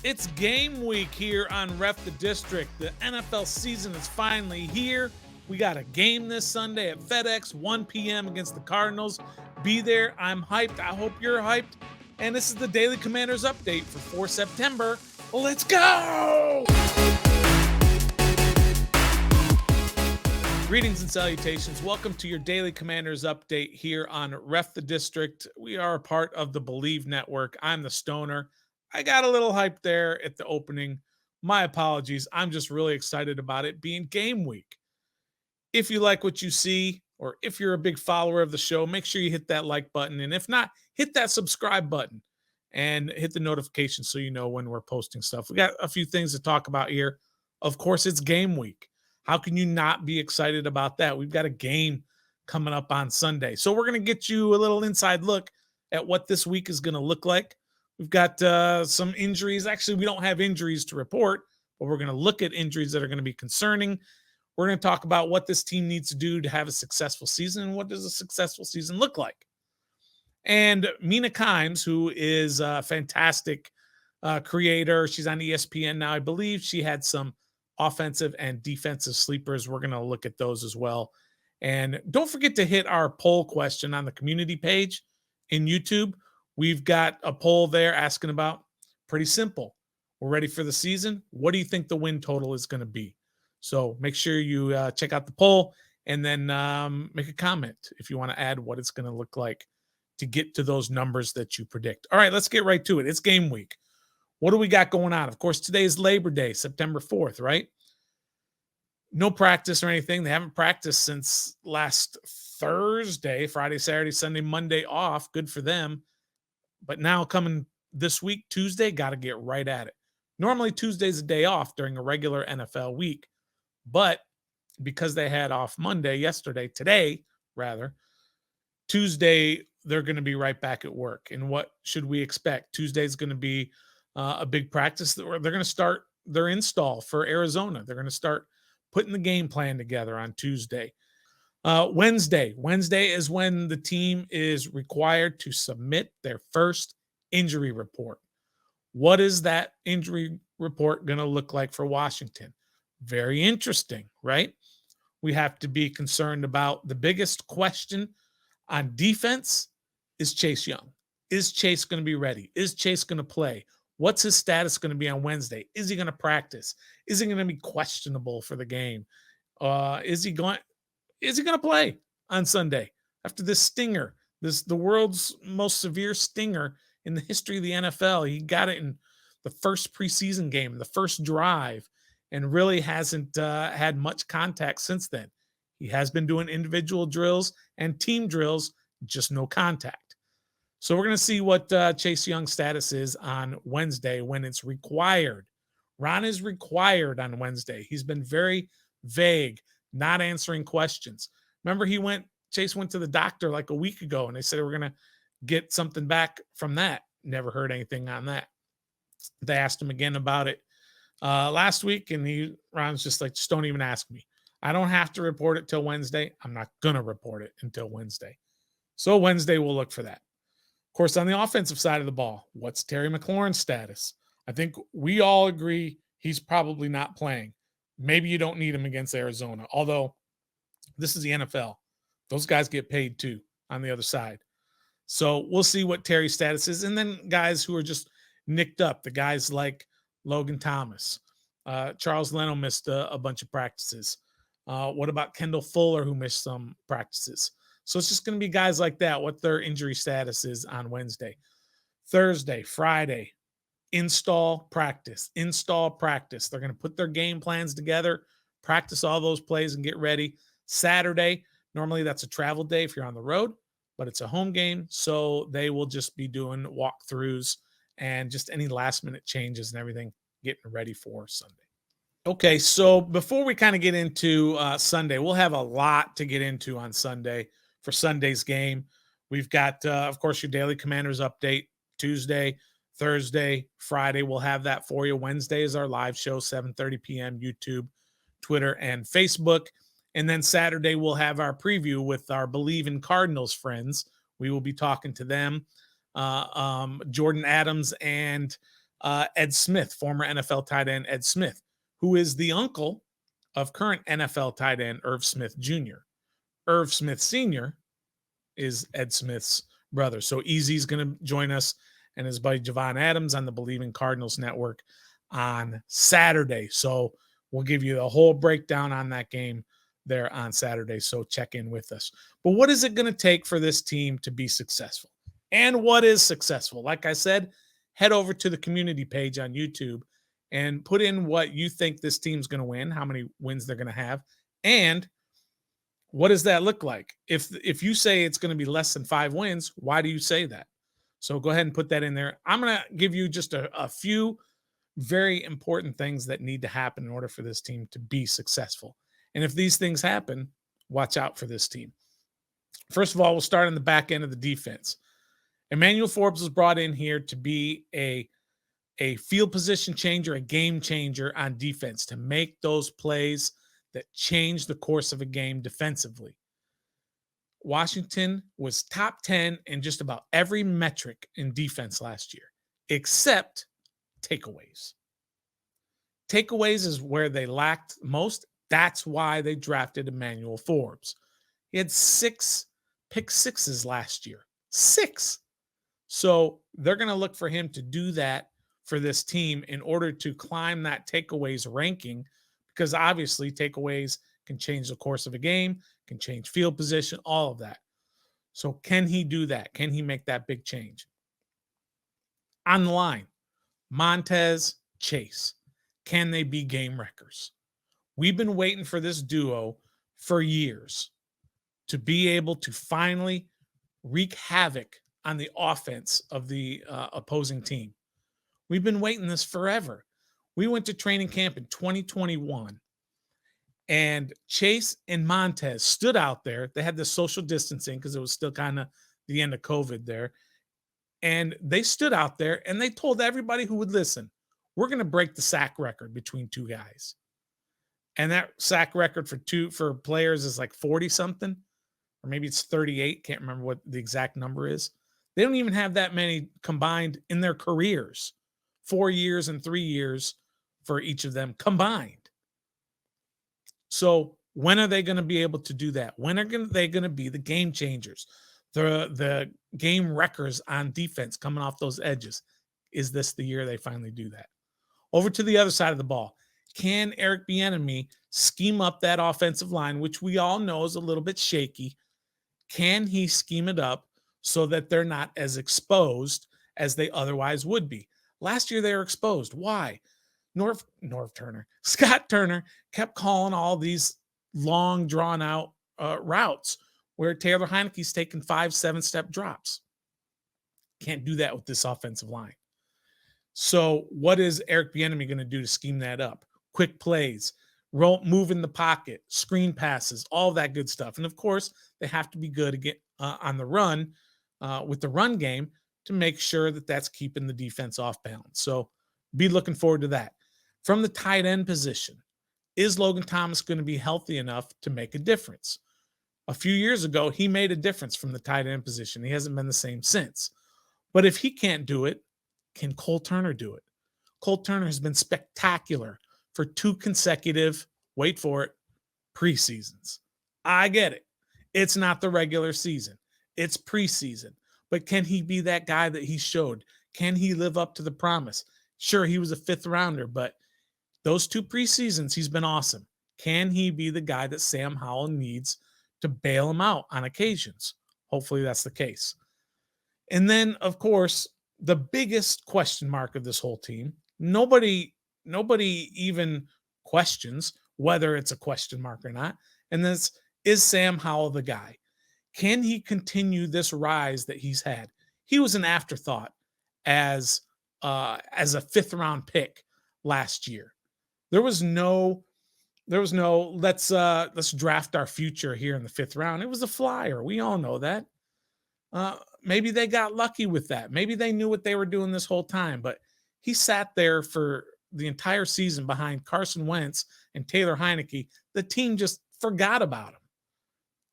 It's game week here on Ref the District. The NFL season is finally here. We got a game this Sunday at FedEx, 1 p.m. against the Cardinals. Be there. I'm hyped. I hope you're hyped. And this is the Daily Commanders update for 4 September. Let's go! Greetings and salutations. Welcome to your Daily Commanders update here on Ref the District. We are a part of the Believe Network. I'm the Stoner. I got a little hype there at the opening. My apologies. I'm just really excited about it being game week. If you like what you see, or if you're a big follower of the show, make sure you hit that like button. And if not, hit that subscribe button and hit the notification so you know when we're posting stuff. We got a few things to talk about here. Of course, it's game week. How can you not be excited about that? We've got a game coming up on Sunday. So we're going to get you a little inside look at what this week is going to look like. We've got some injuries. Actually, we don't have injuries to report, but we're going to look at injuries that are going to be concerning. We're going to talk about what this team needs to do to have a successful season and what does a successful season look like. And Mina Kimes, who is a fantastic creator, she's on ESPN now. I believe she had some offensive and defensive sleepers. We're going to look at those as well. And don't forget to hit our poll question on the community page in YouTube. We've got a poll there asking about, pretty simple. We're ready for the season. What do you think the win total is going to be? So make sure you check out the poll and then make a comment if you want to add what it's going to look like to get to those numbers that you predict. All right, let's get right to it. It's game week. What do we got going on? Of course, today is Labor Day, September 4th, right? No practice or anything. They haven't practiced since last Thursday, Friday, Saturday, Sunday, Monday off. Good for them. But now coming this week, Tuesday, got to get right at it. Normally, Tuesday's a day off during a regular NFL week. But because they had off today, Tuesday, they're going to be right back at work. And what should we expect? Tuesday's going to be a big practice. They're going to start their install for Arizona. They're going to start putting the game plan together on Tuesday. Wednesday is when the team is required to submit their first injury report. What is that injury report going to look like for Washington? Very interesting, right? We have to be concerned about the biggest question on defense is Chase Young. Is Chase going to be ready? Is Chase going to play? What's his status going to be on Wednesday? Is he going to practice? Is he going to be questionable for the game? Is he going to play on Sunday after this stinger, the world's most severe stinger in the history of the NFL? He got it in the first preseason game, the first drive, and really hasn't had much contact since then. He has been doing individual drills and team drills, just no contact. So we're going to see what Chase Young's status is on Wednesday when it's required. Ron is required on Wednesday. He's been very vague, not answering questions. Remember, Chase went to the doctor like a week ago, and they said we're going to get something back from that. Never heard anything on that. They asked him again about it last week, and Ron's just like, just don't even ask me. I don't have to report it till Wednesday. I'm not going to report it until Wednesday. So Wednesday, we'll look for that. Of course, on the offensive side of the ball, what's Terry McLaurin's status? I think we all agree he's probably not playing. Maybe you don't need him against Arizona, although this is the NFL. Those guys get paid too on the other side. So we'll see what Terry's status is. And then guys who are just nicked up, the guys like Logan Thomas. Charles Leno missed a bunch of practices. What about Kendall Fuller, who missed some practices? So it's just going to be guys like that, what their injury status is on Wednesday. Thursday, Friday, install, practice. They're going to put their game plans together, practice all those plays, and get ready. Saturday, normally that's a travel day if you're on the road, but it's a home game, so they will just be doing walkthroughs and just any last-minute changes and everything, getting ready for Sunday. Okay, so before we kind of get into Sunday, we'll have a lot to get into on Sunday for Sunday's game. We've got, of course, your Daily Commanders update Tuesday, Thursday, Friday. We'll have that for you. Wednesday is our live show, 7:30 p.m., YouTube, Twitter, and Facebook. And then Saturday, we'll have our preview with our Believe in Cardinals friends. We will be talking to them, Jordan Adams and Ed Smith, former NFL tight end Ed Smith, who is the uncle of current NFL tight end Irv Smith Jr. Irv Smith Sr. is Ed Smith's brother. So Easy's going to join us and his buddy Javon Adams on the Believing Cardinals Network on Saturday. So we'll give you the whole breakdown on that game there on Saturday. So check in with us. But what is it going to take for this team to be successful? And what is successful? Like I said, head over to the community page on YouTube and put in what you think this team's going to win, how many wins they're going to have, and what does that look like? If you say it's going to be less than 5 wins, why do you say that? So go ahead and put that in there. I'm going to give you just a few very important things that need to happen in order for this team to be successful. And if these things happen, watch out for this team. First of all, we'll start on the back end of the defense. Emmanuel Forbes was brought in here to be a field position changer, a game changer on defense, to make those plays that change the course of a game defensively. Washington was top 10 in just about every metric in defense last year, except takeaways. Takeaways is where they lacked most. That's why they drafted Emmanuel Forbes. He had 6 pick sixes last year. 6. So they're going to look for him to do that for this team in order to climb that takeaways ranking, because obviously takeaways can change the course of a game, can change field position, all of that. So can he do that? Can he make that big change? On the line, Montez Chase. Can they be game wreckers? We've been waiting for this duo for years to be able to finally wreak havoc on the offense of the opposing team. We've been waiting this forever. We went to training camp in 2021, and Chase and Montez stood out there. They had the social distancing because it was still kind of the end of COVID there. And they stood out there and they told everybody who would listen, we're going to break the sack record between 2 guys. And that sack record for players is like 40 something, or maybe it's 38. Can't remember what the exact number is. They don't even have that many combined in their careers. 4 years and 3 years for each of them combined. So when are they going to be able to do that? When are they going to be the game changers, the game wreckers on defense coming off those edges? Is this the year they finally do that? Over to the other side of the ball. Can Eric Bieniemy scheme up that offensive line, which we all know is a little bit shaky? Can he scheme it up so that they're not as exposed as they otherwise would be? Last year they were exposed. Why? Scott Turner kept calling all these long, drawn-out routes where Taylor Heineke's taking 5-7-step drops. Can't do that with this offensive line. So what is Eric Bieniemy going to do to scheme that up? Quick plays, move in the pocket, screen passes, all that good stuff. And, of course, they have to be good again on the run with the run game to make sure that that's keeping the defense off balance. So be looking forward to that. From the tight end position, is Logan Thomas going to be healthy enough to make a difference? A few years ago, he made a difference from the tight end position. He hasn't been the same since. But if he can't do it, can Cole Turner do it? Cole Turner has been spectacular for 2 consecutive, wait for it, preseasons. I get it. It's not the regular season. It's preseason. But can he be that guy that he showed? Can he live up to the promise? Sure, he was a 5th rounder, but those 2 preseasons, he's been awesome. Can he be the guy that Sam Howell needs to bail him out on occasions? Hopefully that's the case. And then, of course, the biggest question mark of this whole team, nobody even questions whether it's a question mark or not, and this is Sam Howell the guy. Can he continue this rise that he's had? He was an afterthought as a 5th round pick last year. There was no let's draft our future here in the 5th round. It was a flyer. We all know that. Maybe they got lucky with that. Maybe they knew what they were doing this whole time, but he sat there for the entire season behind Carson Wentz and Taylor Heineke. The team just forgot about him.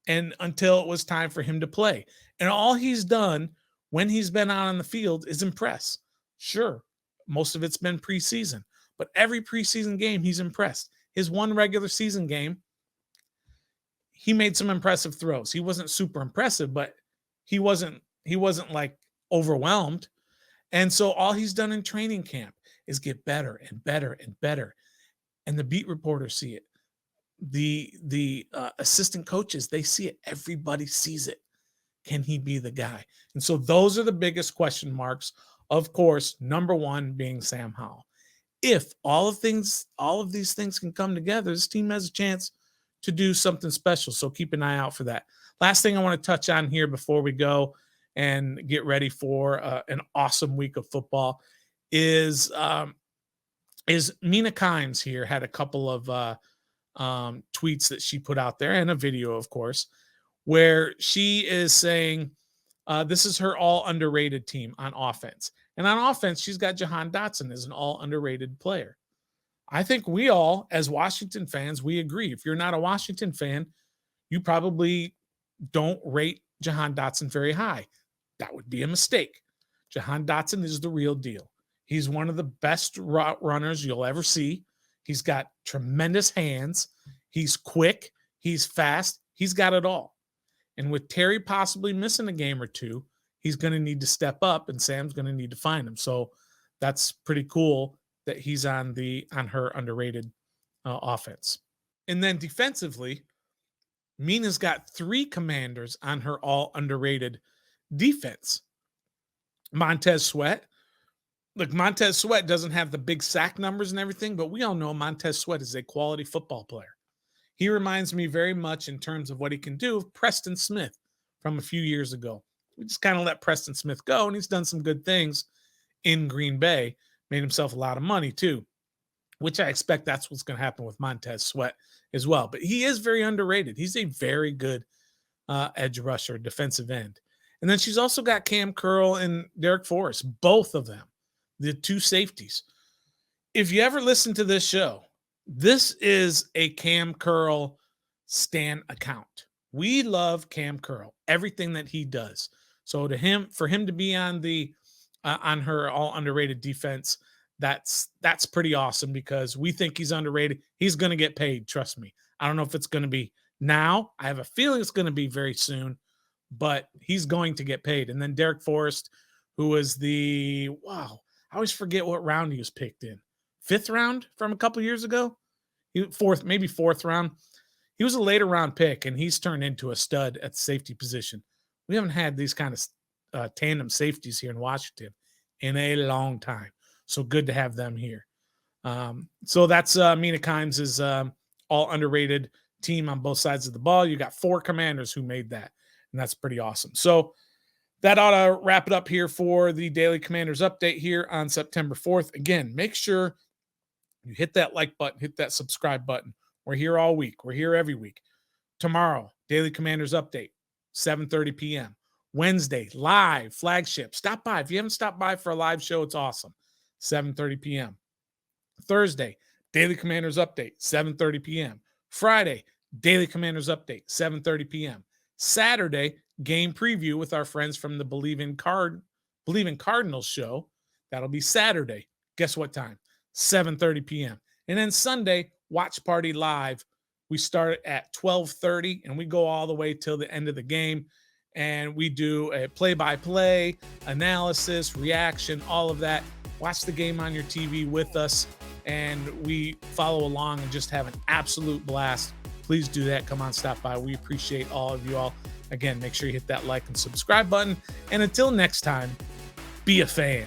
And until it was time for him to play. And all he's done when he's been out on the field is impress. Sure, Most of it's been preseason, but every preseason game he's impressed. His one regular season game, he made some impressive throws. He wasn't super impressive, but he wasn't like overwhelmed. And so all he's done in training camp is get better and better and better. And the beat reporters see it. The assistant coaches, they see it. Everybody sees it. Can he be the guy? And so those are the biggest question marks. Of course, number one being Sam Howell. If all of these things can come together, this team has a chance to do something special. So keep an eye out for that. Last thing I want to touch on here before we go and get ready for an awesome week of football is Mina Kimes here had a couple of tweets that she put out there, and a video, of course, where she is saying this is her all underrated team on offense. And on offense, she's got Jahan Dotson as an all underrated player. I think we all, as Washington fans, we agree. If you're not a Washington fan, you probably don't rate Jahan Dotson very high. That would be a mistake. Jahan Dotson is the real deal. He's one of the best route runners you'll ever see. He's got tremendous hands. He's quick. He's fast. He's got it all. And with Terry possibly missing a game or two, he's going to need to step up, and Sam's going to need to find him. So that's pretty cool that he's on her underrated offense. And then defensively, Mina's got 3 Commanders on her all underrated defense. Montez Sweat. Look, Montez Sweat doesn't have the big sack numbers and everything, but we all know Montez Sweat is a quality football player. He reminds me very much in terms of what he can do of Preston Smith from a few years ago. We just kind of let Preston Smith go, and he's done some good things in Green Bay, made himself a lot of money too, which I expect that's what's going to happen with Montez Sweat as well. But he is very underrated. He's a very good edge rusher, defensive end. And then she's also got Cam Curl and Darrick Forrest, both of them, the 2 safeties. If you ever listen to this show, this is a Cam Curl stan account. We love Cam Curl, everything that he does. So for him to be on on her all underrated defense, that's pretty awesome because we think he's underrated. He's going to get paid. Trust me. I don't know if it's going to be now. I have a feeling it's going to be very soon, but he's going to get paid. And then Darrick Forrest, who was I always forget what round he was picked in. 5th round from a couple years ago. Maybe 4th round. He was a later round pick, and he's turned into a stud at the safety position. We haven't had these kind of tandem safeties here in Washington in a long time. So good to have them here. So that's Mina Kimes' all underrated team on both sides of the ball. You got 4 Commanders who made that, and that's pretty awesome. So that ought to wrap it up here for the Daily Commanders update here on September 4th. Again, make sure you hit that like button, hit that subscribe button. We're here all week. We're here every week. Tomorrow, Daily Commanders update, 7:30 p.m. Wednesday, live flagship. Stop by. If you haven't stopped by for a live show, it's awesome. 7:30 p.m. Thursday, Daily Commanders update, 7:30 p.m. Friday, Daily Commanders update, 7:30 p.m. Saturday, game preview with our friends from the Believe in Cardinals show. That'll be Saturday. Guess what time? 7:30 p.m. And then Sunday, watch party live. We start at 12:30 and we go all the way till the end of the game. And we do a play-by-play, analysis, reaction, all of that. Watch the game on your TV with us, and we follow along and just have an absolute blast. Please do that. Come on, stop by. We appreciate all of you all. Again, make sure you hit that like and subscribe button. And until next time, be a fan.